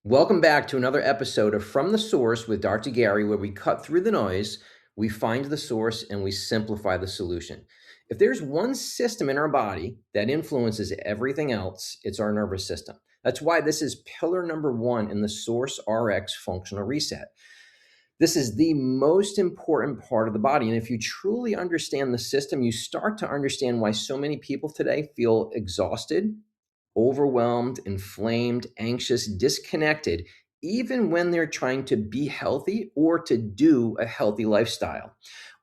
Welcome back to another episode of From the Source with Dr. Gary, where we cut through the noise, we find the source, and we simplify the solution. If there's one system in our body that influences everything else, it's our nervous system. That's why this is pillar number one in the Source RX functional reset. This is the most important part of the body. And if you truly understand the system, you start to understand why so many people today feel exhausted, overwhelmed, inflamed, anxious, disconnected, even when they're trying to be healthy or to do a healthy lifestyle.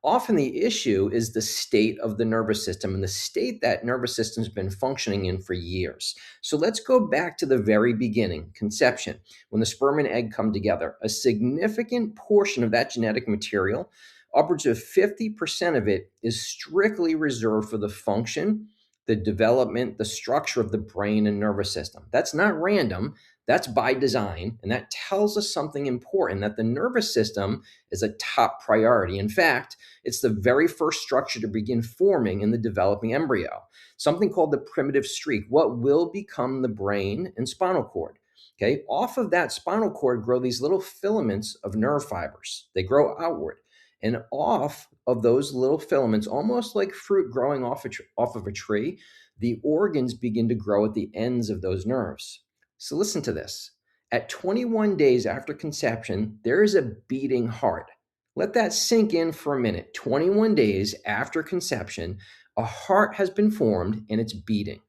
Often the issue is the state of the nervous system and the state that nervous system's been functioning in for years. So let's go back to the very beginning, conception, when the sperm and egg come together. A significant portion of that genetic material, upwards of 50% of it, is strictly reserved for the function, the development, the structure of the brain and nervous system. That's not random. That's by design. And that tells us something important, that the nervous system is a top priority. In fact, it's the very first structure to begin forming in the developing embryo, something called the primitive streak, what will become the brain and spinal cord. Okay, off of that spinal cord grow these little filaments of nerve fibers. They grow outward. And off of those little filaments, almost like fruit growing off of a tree, the organs begin to grow at the ends of those nerves. So listen to this. At 21 days after conception, there is a beating heart. Let that sink in for a minute. 21 days after conception, a heart has been formed and it's beating.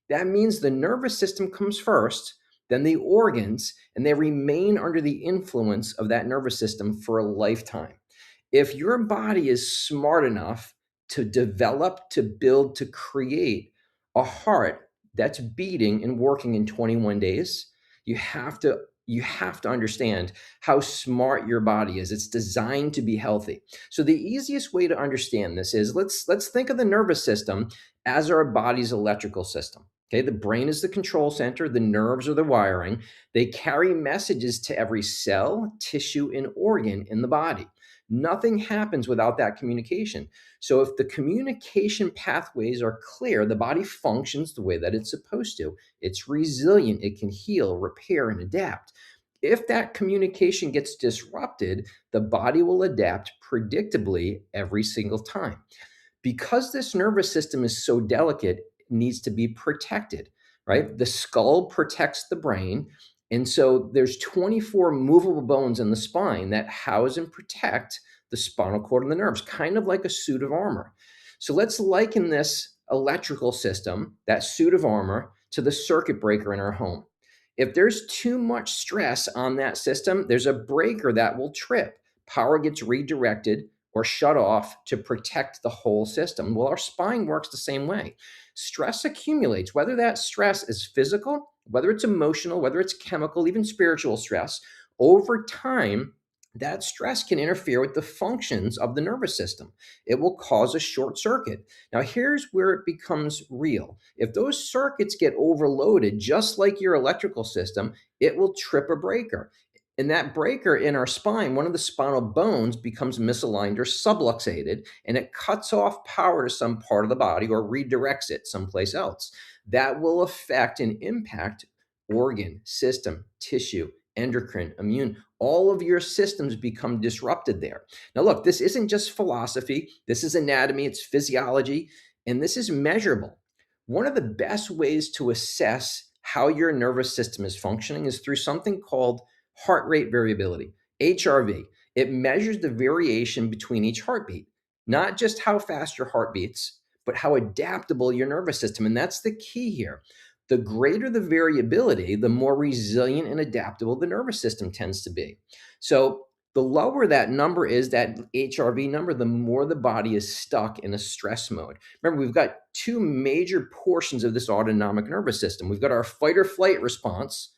That means the nervous system comes first, then the organs, and they remain under the influence of that nervous system for a lifetime. If your body is smart enough to develop, to build, to create a heart that's beating and working in 21 days, you have to understand how smart your body is. It's designed to be healthy. So the easiest way to understand this is let's think of the nervous system as our body's electrical system. Okay, the brain is the control center, the nerves are the wiring. They carry messages to every cell, tissue, and organ in the body. Nothing happens without that communication. So if the communication pathways are clear, the body functions the way that it's supposed to. It's resilient, it can heal, repair, and adapt. If that communication gets disrupted, the body will adapt predictably every single time. Because this nervous system is so delicate, it needs to be protected, right? The skull protects the brain. And so there's 24 movable bones in the spine that house and protect the spinal cord and the nerves, kind of like a suit of armor. So let's liken this electrical system, that suit of armor, to the circuit breaker in our home. If there's too much stress on that system, there's a breaker that will trip. Power gets redirected or shut off to protect the whole system. Well, our spine works the same way. Stress accumulates, whether that stress is physical, whether it's emotional, whether it's chemical, even spiritual stress. Over time, that stress can interfere with the functions of the nervous system. It will cause a short circuit. Now, here's where it becomes real. If those circuits get overloaded, just like your electrical system, it will trip a breaker. And that breaker in our spine, one of the spinal bones becomes misaligned or subluxated, and it cuts off power to some part of the body or redirects it someplace else. That will affect and impact organ, system, tissue, endocrine, immune. All of your systems become disrupted there. Now, look, this isn't just philosophy. This is anatomy, it's physiology, and this is measurable. One of the best ways to assess how your nervous system is functioning is through something called heart rate variability, HRV. It measures the variation between each heartbeat, not just how fast your heart beats, but how adaptable your nervous system. And that's the key here. The greater the variability, the more resilient and adaptable the nervous system tends to be. So the lower that number is, that HRV number, the more the body is stuck in a stress mode. Remember, we've got two major portions of this autonomic nervous system. We've got our fight or flight response,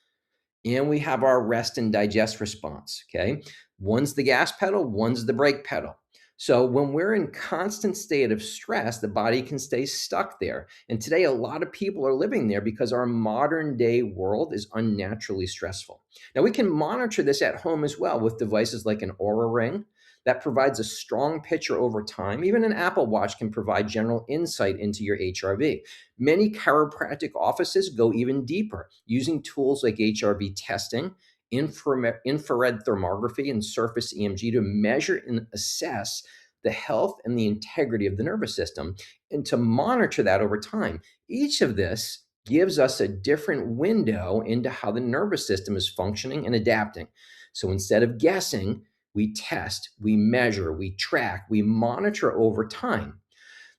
and we have our rest and digest response. Okay. One's the gas pedal, one's the brake pedal. So when we're in constant state of stress, the body can stay stuck there. And today, a lot of people are living there because our modern day world is unnaturally stressful. Now, we can monitor this at home as well with devices like an Aura Ring that provides a strong picture over time. Even an Apple Watch can provide general insight into your HRV. Many chiropractic offices go even deeper, using tools like HRV testing infrared thermography and surface EMG to measure and assess the health and the integrity of the nervous system and to monitor that over time. Each of this gives us a different window into how the nervous system is functioning and adapting. So instead of guessing, we test, we measure, we track, we monitor over time.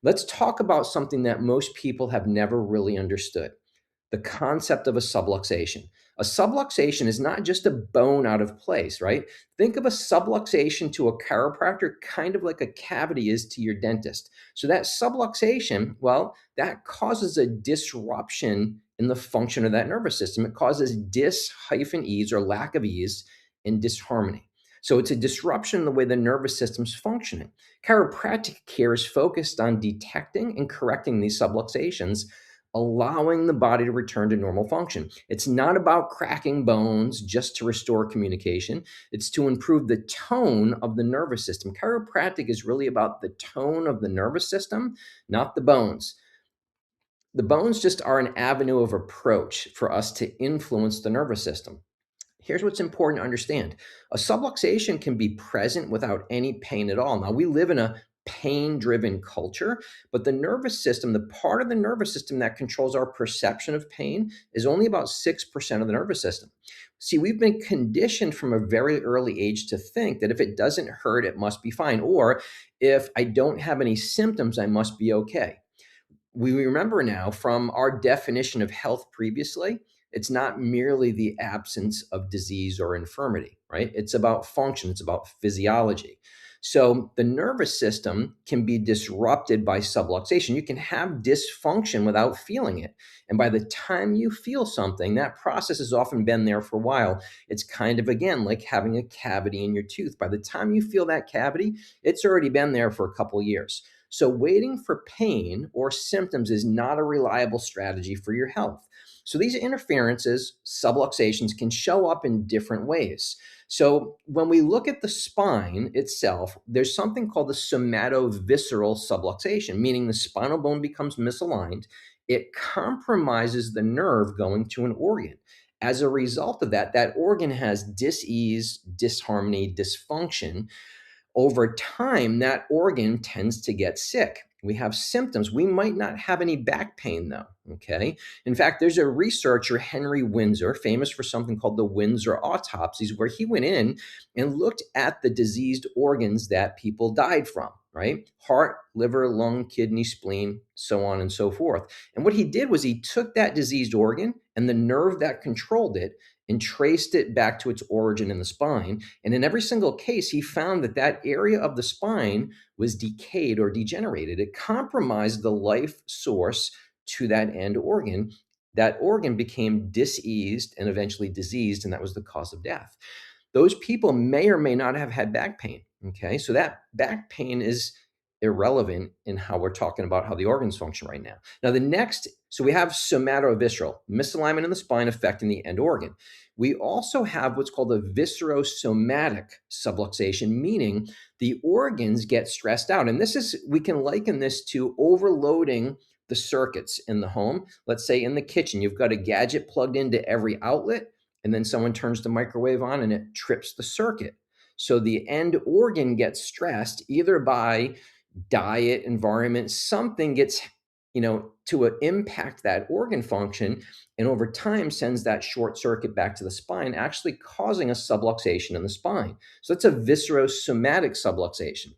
Let's talk about something that most people have never really understood: the concept of a subluxation. A subluxation is not just a bone out of place, right? Think of a subluxation to a chiropractor kind of like a cavity is to your dentist. So that subluxation, well, that causes a disruption in the function of that nervous system. It causes dis-ease or lack of ease and disharmony. So it's a disruption in the way the nervous system's functioning. Chiropractic care is focused on detecting and correcting these subluxations, allowing the body to return to normal function. It's not about cracking bones just to restore communication. It's to improve the tone of the nervous system. Chiropractic is really about the tone of the nervous system, not the bones. The bones just are an avenue of approach for us to influence the nervous system. Here's what's important to understand: a subluxation can be present without any pain at all. Now, we live in a pain driven culture, but the nervous system, the part of the nervous system that controls our perception of pain, is only about 6% of the nervous system. See, we've been conditioned from a very early age to think that if it doesn't hurt, it must be fine, or if I don't have any symptoms, I must be okay. We remember now from our definition of health previously, it's not merely the absence of disease or infirmity, right? It's about function, it's about physiology. So the nervous system can be disrupted by subluxation. You can have dysfunction without feeling it. And by the time you feel something, that process has often been there for a while. It's kind of, again, like having a cavity in your tooth. By the time you feel that cavity, it's already been there for a couple of years. So, waiting for pain or symptoms is not a reliable strategy for your health. So, these interferences, subluxations, can show up in different ways. So, when we look at the spine itself, there's something called the somatovisceral subluxation, meaning the spinal bone becomes misaligned. It compromises the nerve going to an organ. As a result of that, that organ has dis-ease, disharmony, dysfunction. Over time, that organ tends to get sick. We have symptoms. We might not have any back pain, though. Okay. In fact, there's a researcher, Henry Windsor, famous for something called the Windsor autopsies, where he went in and looked at the diseased organs that people died from, right? Heart, liver, lung, kidney, spleen, so on and so forth. And what he did was he took that diseased organ and the nerve that controlled it and traced it back to its origin in the spine. And in every single case, he found that that area of the spine was decayed or degenerated. It compromised the life source to that end organ. That organ became diseased and eventually diseased, and that was the cause of death. Those people may or may not have had back pain. Okay, so that back pain is irrelevant in how we're talking about how the organs function right now. Now, the next, so we have somatovisceral, misalignment in the spine affecting the end organ. We also have what's called a viscerosomatic subluxation, meaning the organs get stressed out. And this is, we can liken this to overloading the circuits in the home. Let's say in the kitchen, you've got a gadget plugged into every outlet, and then someone turns the microwave on and it trips the circuit. So the end organ gets stressed either by diet, environment, something gets, to impact that organ function, and over time sends that short circuit back to the spine, actually causing a subluxation in the spine. So that's a viscerosomatic subluxation.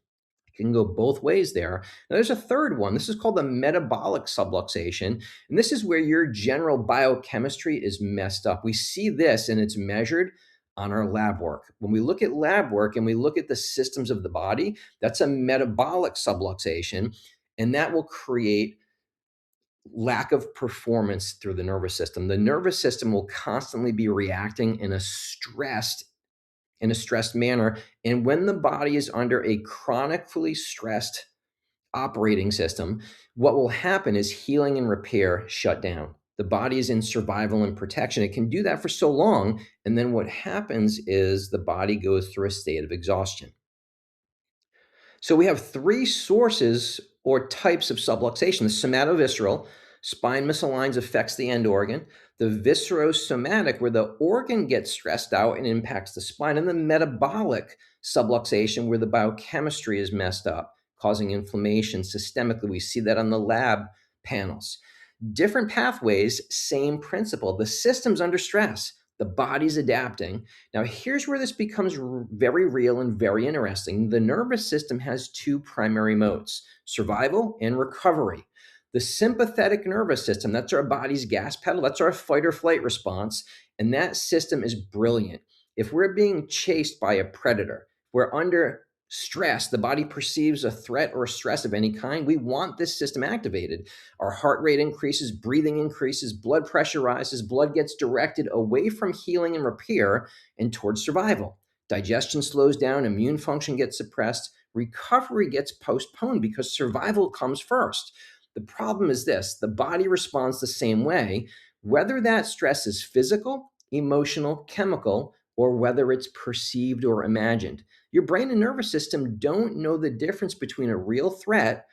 It can go both ways there. Now, there's a third one. This is called the metabolic subluxation. And this is where your general biochemistry is messed up. We see this and it's measured on our lab work. When we look at lab work and we look at the systems of the body, that's a metabolic subluxation. And that will create lack of performance through the nervous system. The nervous system will constantly be reacting in a stressed manner. And when the body is under a chronically stressed operating system, what will happen is healing and repair shut down. The body is in survival and protection. It can do that for so long. And then what happens is the body goes through a state of exhaustion. So we have three sources or types of subluxation: the somatovisceral, Spine misaligns affects the end organ. The viscerosomatic, where the organ gets stressed out and impacts the spine. And the metabolic subluxation, where the biochemistry is messed up, causing inflammation systemically. We see that on the lab panels. Different pathways, same principle. The system's under stress. The body's adapting. Now, here's where this becomes very real and very interesting. The nervous system has two primary modes: survival and recovery. The sympathetic nervous system, that's our body's gas pedal, that's our fight or flight response. And that system is brilliant. If we're being chased by a predator, we're under stress, the body perceives a threat or stress of any kind, we want this system activated. Our heart rate increases, breathing increases, blood pressure rises, blood gets directed away from healing and repair and towards survival. Digestion slows down, immune function gets suppressed, recovery gets postponed because survival comes first. The problem is this: the body responds the same way, whether that stress is physical, emotional, chemical, or whether it's perceived or imagined. Your brain and nervous system don't know the difference between a real threat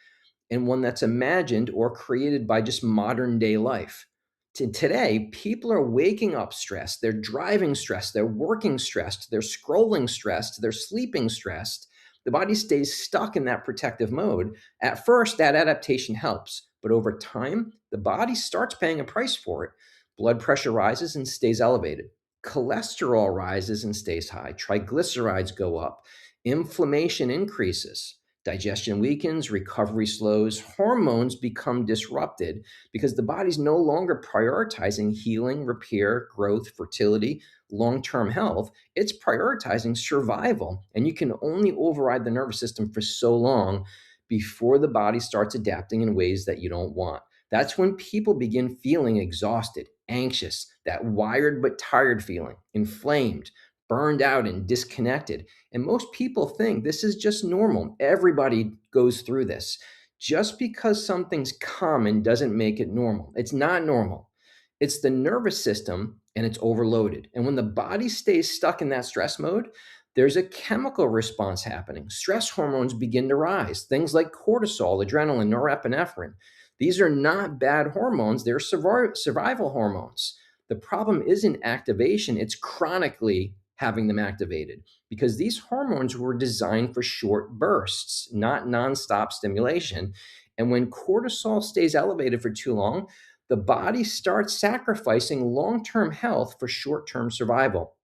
and one that's imagined or created by just modern day life. Today, people are waking up stressed, they're driving stressed, they're working stressed, they're scrolling stressed, they're sleeping stressed. The body stays stuck in that protective mode. At first, that adaptation helps, but over time, the body starts paying a price for it. Blood pressure rises and stays elevated. Cholesterol rises and stays high. Triglycerides go up. Inflammation increases. Digestion weakens, recovery slows, hormones become disrupted because the body's no longer prioritizing healing, repair, growth, fertility, long term health. It's prioritizing survival. And you can only override the nervous system for so long before the body starts adapting in ways that you don't want. That's when people begin feeling exhausted, anxious, that wired but tired feeling, inflamed, burned out, and disconnected. And most people think this is just normal. Everybody goes through this. Just because something's common doesn't make it normal. It's not normal. It's the nervous system and it's overloaded. And when the body stays stuck in that stress mode, there's a chemical response happening. Stress hormones begin to rise, things like cortisol, adrenaline, norepinephrine. These are not bad hormones, they're survival hormones. The problem isn't activation, it's chronically having them activated because these hormones were designed for short bursts, not nonstop stimulation. And when cortisol stays elevated for too long, the body starts sacrificing long term health for short term survival.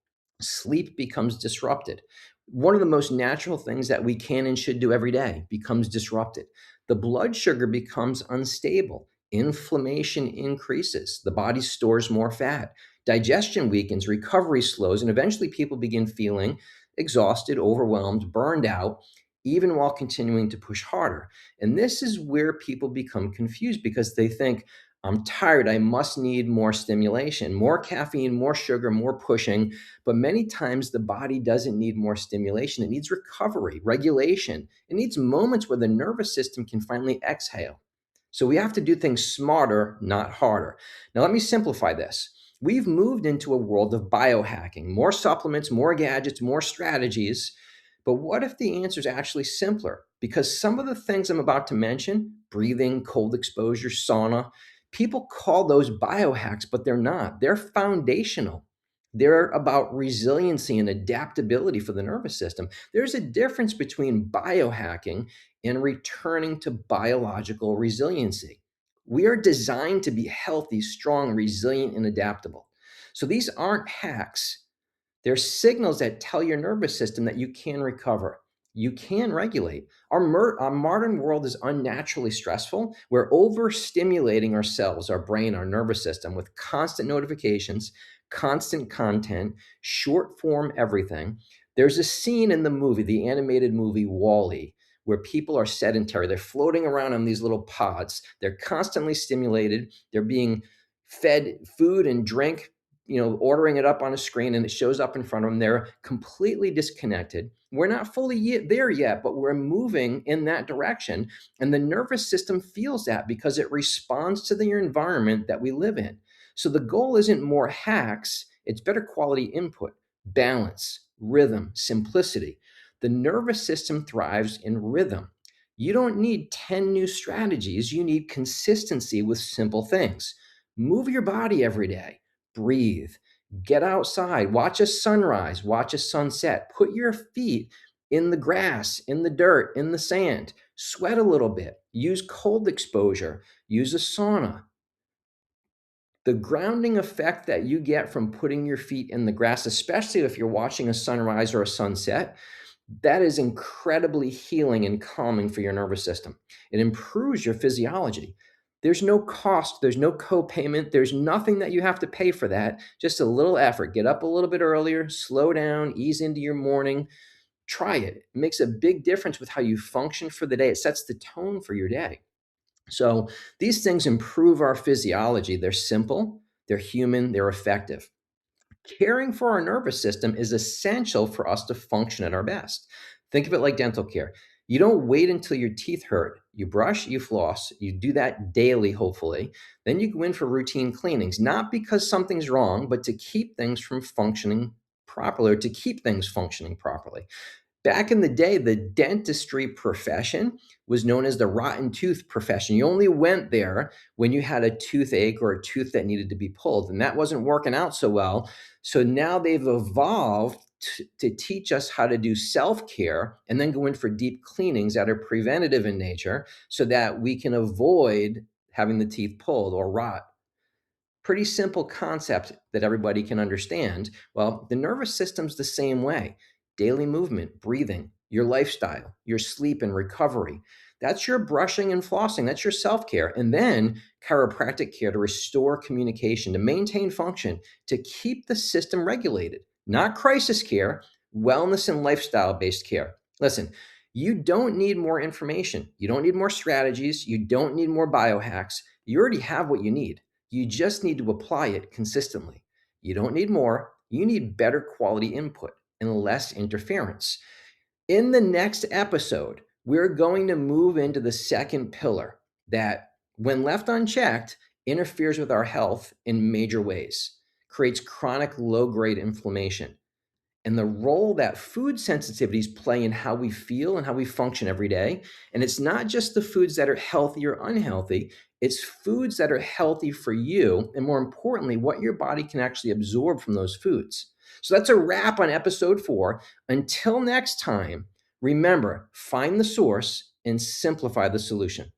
Sleep becomes disrupted. One of the most natural things that we can and should do every day becomes disrupted. The blood sugar becomes unstable. Inflammation increases. The body stores more fat. Digestion weakens, recovery slows, and eventually people begin feeling exhausted, overwhelmed, burned out, even while continuing to push harder. And this is where people become confused because they think, I'm tired, I must need more stimulation, more caffeine, more sugar, more pushing. But many times the body doesn't need more stimulation. It needs recovery, regulation. It needs moments where the nervous system can finally exhale. So we have to do things smarter, not harder. Now, let me simplify this. We've moved into a world of biohacking, more supplements, more gadgets, more strategies. But what if the answer is actually simpler? Because some of the things I'm about to mention, breathing, cold exposure, sauna, people call those biohacks, but they're not. They're foundational. They're about resiliency and adaptability for the nervous system. There's a difference between biohacking and returning to biological resiliency. We are designed to be healthy, strong, resilient, and adaptable. So these aren't hacks. They're signals that tell your nervous system that you can recover. You can regulate. Our modern world is unnaturally stressful. We're overstimulating ourselves, our brain, our nervous system with constant notifications, constant content, short form everything. There's a scene in the movie, the animated movie Wall-E, where people are sedentary. They're floating around on these little pods. They're constantly stimulated. They're being fed food and drink, ordering it up on a screen and it shows up in front of them. They're completely disconnected. We're not fully there yet, but we're moving in that direction. And the nervous system feels that because it responds to the environment that we live in. So the goal isn't more hacks, it's better quality input, balance, rhythm, simplicity. The nervous system thrives in rhythm. You don't need 10 new strategies. You need consistency with simple things. Move your body every day, breathe, get outside, watch a sunrise, watch a sunset, put your feet in the grass, in the dirt, in the sand, sweat a little bit, use cold exposure, use a sauna. The grounding effect that you get from putting your feet in the grass, especially if you're watching a sunrise or a sunset, that is incredibly healing and calming for your nervous system. It improves your physiology. There's no cost, there's no co-payment, there's nothing that you have to pay for that. Just a little effort. Get up a little bit earlier, slow down, ease into your morning. Try it. It makes a big difference with how you function for the day. It sets the tone for your day. So these things improve our physiology. They're simple, they're human, they're effective. Caring for our nervous system is essential for us to function at our best. Think of it like dental care. You don't wait until your teeth hurt. You brush, you floss, you do that daily, hopefully. Then you go in for routine cleanings, not because something's wrong, but to keep things from functioning properly or to keep things functioning properly. Back in the day, the dentistry profession was known as the rotten tooth profession. You only went there when you had a toothache or a tooth that needed to be pulled, and that wasn't working out so well. So now they've evolved to teach us how to do self care and then go in for deep cleanings that are preventative in nature so that we can avoid having the teeth pulled or rot. Pretty simple concept that everybody can understand. Well, the nervous system's the same way. Daily movement, breathing, your lifestyle, your sleep and recovery. That's your brushing and flossing. That's your self care. And then chiropractic care to restore communication, to maintain function, to keep the system regulated. Not crisis care, wellness and lifestyle based care. Listen, you don't need more information. You don't need more strategies. You don't need more biohacks. You already have what you need. You just need to apply it consistently. You don't need more. You need better quality input and less interference. In the next episode, we're going to move into the second pillar that, when left unchecked, interferes with our health in major ways, creates chronic low grade inflammation, and the role that food sensitivities play in how we feel and how we function every day. And it's not just the foods that are healthy or unhealthy, it's foods that are healthy for you. And more importantly, what your body can actually absorb from those foods. So that's a wrap on episode 4. Until next time, remember, find the source and simplify the solution.